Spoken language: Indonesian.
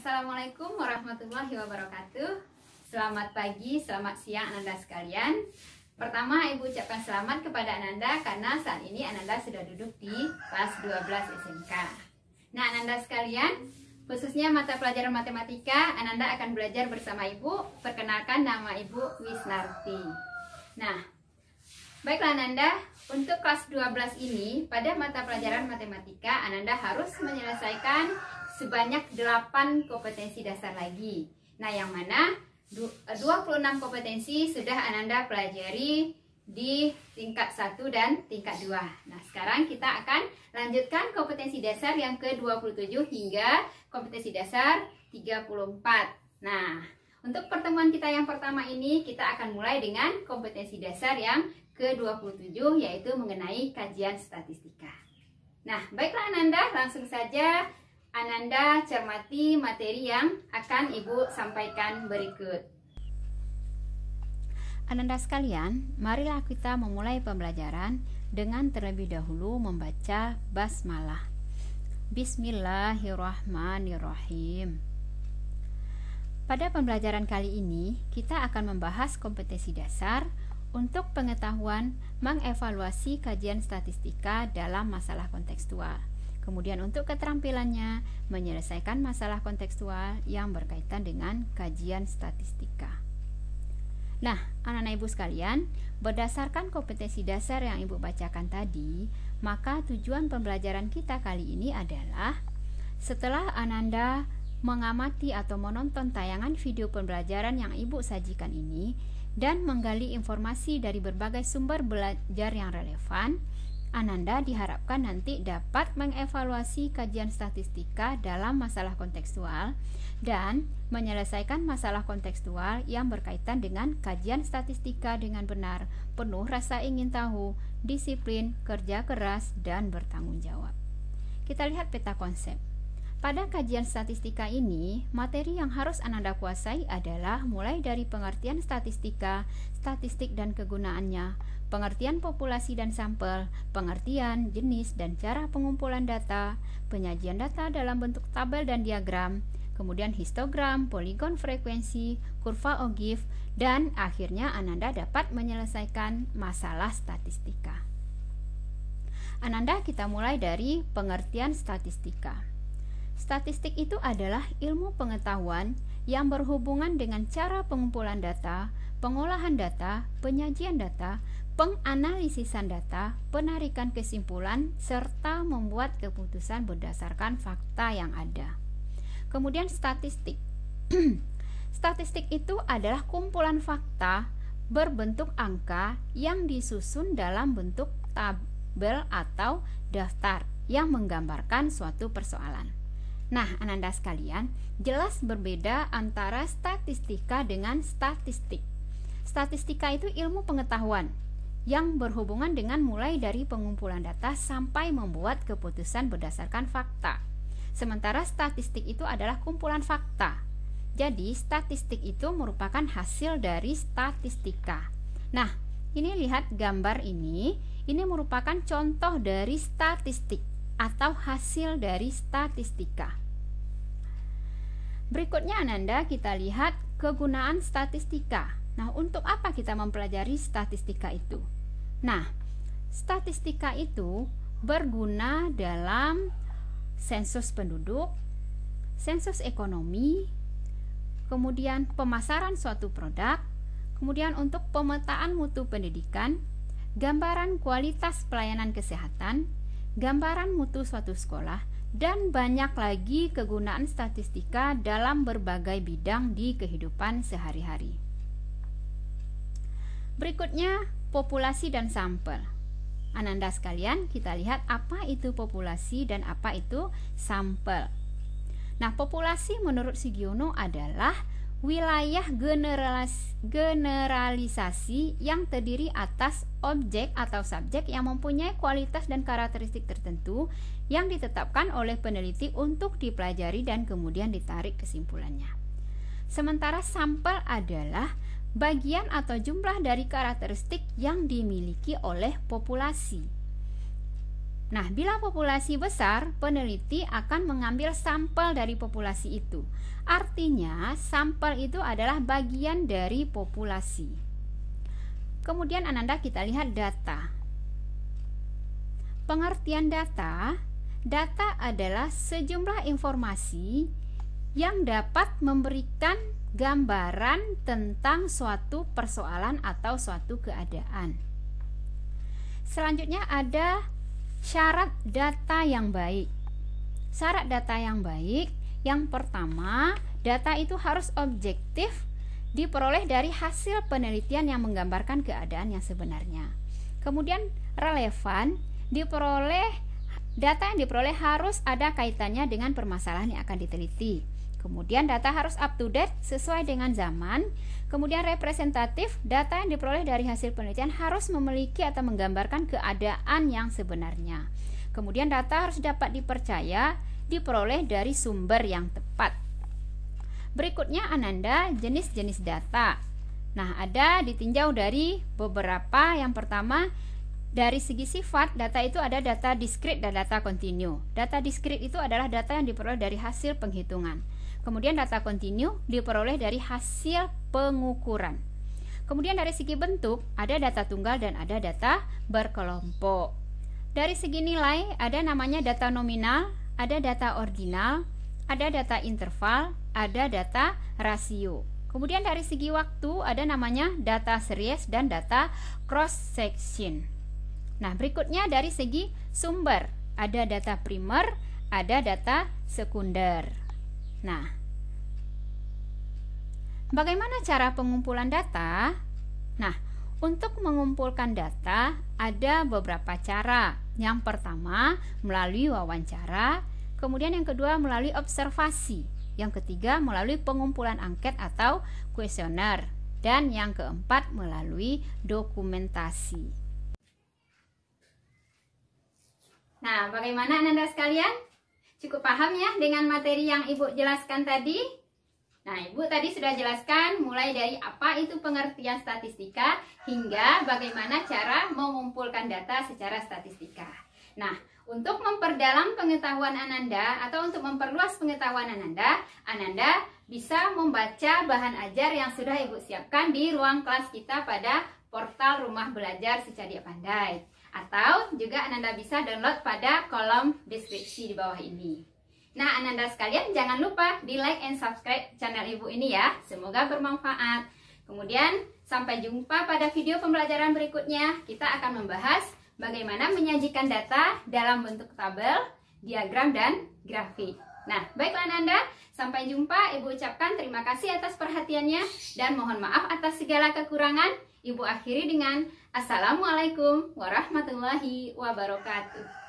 Assalamualaikum warahmatullahi wabarakatuh. Selamat pagi, selamat siang Ananda sekalian. Pertama, Ibu ucapkan selamat kepada Ananda karena saat ini Ananda sudah duduk di kelas 12 SMK. Nah, Ananda sekalian, khususnya mata pelajaran matematika, Ananda akan belajar bersama Ibu. Perkenalkan, nama Ibu Wisnarti. Nah, baiklah Ananda, untuk kelas 12 ini, pada mata pelajaran matematika, Ananda harus menyelesaikan sebanyak 8 kompetensi dasar lagi. Nah, yang mana 26 kompetensi sudah Ananda pelajari di tingkat 1 dan tingkat 2. Nah, sekarang kita akan lanjutkan kompetensi dasar yang ke-27 hingga kompetensi dasar 34. Nah, untuk pertemuan kita yang pertama ini, kita akan mulai dengan kompetensi dasar yang ke-27, yaitu mengenai kajian statistika. Nah, baiklah Ananda, langsung saja Ananda cermati materi yang akan Ibu sampaikan berikut. Ananda sekalian, marilah kita memulai pembelajaran dengan terlebih dahulu membaca basmalah. Bismillahirrahmanirrahim. Pada pembelajaran kali ini, kita akan membahas kompetensi dasar untuk pengetahuan mengevaluasi kajian statistika dalam masalah kontekstual. Kemudian untuk keterampilannya, menyelesaikan masalah kontekstual yang berkaitan dengan kajian statistika. Nah, anak-anak Ibu sekalian, berdasarkan kompetensi dasar yang Ibu bacakan tadi, maka tujuan pembelajaran kita kali ini adalah setelah Ananda mengamati atau menonton tayangan video pembelajaran yang Ibu sajikan ini dan menggali informasi dari berbagai sumber belajar yang relevan, Ananda diharapkan nanti dapat mengevaluasi kajian statistika dalam masalah kontekstual dan menyelesaikan masalah kontekstual yang berkaitan dengan kajian statistika dengan benar, penuh rasa ingin tahu, disiplin, kerja keras, dan bertanggung jawab. Kita lihat peta konsep. Pada kajian statistika ini, materi yang harus Ananda kuasai adalah mulai dari pengertian statistika, statistik dan kegunaannya, pengertian populasi dan sampel, pengertian, jenis, dan cara pengumpulan data, penyajian data dalam bentuk tabel dan diagram, kemudian histogram, poligon frekuensi, kurva Ogif, dan akhirnya Ananda dapat menyelesaikan masalah statistika. Ananda, kita mulai dari pengertian statistika. Statistik itu adalah ilmu pengetahuan yang berhubungan dengan cara pengumpulan data, pengolahan data, penyajian data, penganalisisan data, penarikan kesimpulan, serta membuat keputusan berdasarkan fakta yang ada. Kemudian statistik. Statistik itu adalah kumpulan fakta berbentuk angka yang disusun dalam bentuk tabel atau daftar yang menggambarkan suatu persoalan. Nah, Ananda sekalian, jelas berbeda antara statistika dengan statistik. Statistika itu ilmu pengetahuan yang berhubungan dengan mulai dari pengumpulan data sampai membuat keputusan berdasarkan fakta. Sementara statistik itu adalah kumpulan fakta. Jadi, statistik itu merupakan hasil dari statistika. Nah, ini lihat gambar ini merupakan contoh dari statistik atau hasil dari statistika. Berikutnya Ananda, kita lihat kegunaan statistika. Nah, untuk apa kita mempelajari statistika itu? Nah, statistika itu berguna dalam sensus penduduk, sensus ekonomi, kemudian pemasaran suatu produk, kemudian untuk pemetaan mutu pendidikan, gambaran kualitas pelayanan kesehatan, gambaran mutu suatu sekolah, dan banyak lagi kegunaan statistika dalam berbagai bidang di kehidupan sehari-hari. Berikutnya, populasi dan sampel. Ananda sekalian, kita lihat apa itu populasi dan apa itu sampel. Nah, populasi menurut Sugiono adalah wilayah generalisasi yang terdiri atas objek atau subjek yang mempunyai kualitas dan karakteristik tertentu yang ditetapkan oleh peneliti untuk dipelajari dan kemudian ditarik kesimpulannya. Sementara sampel adalah bagian atau jumlah dari karakteristik yang dimiliki oleh populasi. Nah, bila populasi besar, peneliti akan mengambil sampel dari populasi itu. Artinya, sampel itu adalah bagian dari populasi. Kemudian Ananda kita lihat data. Pengertian data, data adalah sejumlah informasi yang dapat memberikan gambaran tentang suatu persoalan atau suatu keadaan. Selanjutnya ada syarat data yang baik. Syarat data yang baik, yang pertama, data itu harus objektif, diperoleh dari hasil penelitian yang menggambarkan keadaan yang sebenarnya. Kemudian relevan, data yang diperoleh harus ada kaitannya dengan permasalahan yang akan diteliti. Kemudian data harus up to date, sesuai dengan zaman. Kemudian representatif, data yang diperoleh dari hasil penelitian harus memiliki atau menggambarkan keadaan yang sebenarnya. Kemudian data harus dapat dipercaya, diperoleh dari sumber yang tepat. Berikutnya Ananda, jenis-jenis data. Nah, ada ditinjau dari beberapa. Yang pertama, dari segi sifat, data itu ada data diskrit dan data kontinu. Data diskrit itu adalah data yang diperoleh dari hasil penghitungan. Kemudian data kontinu diperoleh dari hasil pengukuran. Kemudian dari segi bentuk, ada data tunggal dan ada data berkelompok. Dari segi nilai, ada namanya data nominal, ada data ordinal, ada data interval, ada data rasio. Kemudian dari segi waktu, ada namanya data series dan data cross section. Nah, berikutnya dari segi sumber, ada data primer, ada data sekunder. Nah, bagaimana cara pengumpulan data? Nah, untuk mengumpulkan data ada beberapa cara. Yang pertama, melalui wawancara, kemudian yang kedua melalui observasi, yang ketiga melalui pengumpulan angket atau kuesioner, dan yang keempat melalui dokumentasi. Nah, bagaimana Ananda sekalian? Cukup paham ya dengan materi yang Ibu jelaskan tadi? Nah, Ibu tadi sudah jelaskan mulai dari apa itu pengertian statistika hingga bagaimana cara mengumpulkan data secara statistika. Nah, untuk memperdalam pengetahuan Ananda atau untuk memperluas pengetahuan Ananda bisa membaca bahan ajar yang sudah Ibu siapkan di ruang kelas kita pada portal Rumah Belajar Si Cadia Pandai. Atau juga Ananda bisa download pada kolom deskripsi di bawah ini. Nah, Ananda sekalian jangan lupa di like and subscribe channel Ibu ini ya. Semoga bermanfaat. Kemudian sampai jumpa pada video pembelajaran berikutnya. Kita akan membahas bagaimana menyajikan data dalam bentuk tabel, diagram, dan grafik. Nah, baiklah Ananda, sampai jumpa. Ibu ucapkan terima kasih atas perhatiannya dan mohon maaf atas segala kekurangan. Ibu akhiri dengan Assalamualaikum warahmatullahi wabarakatuh.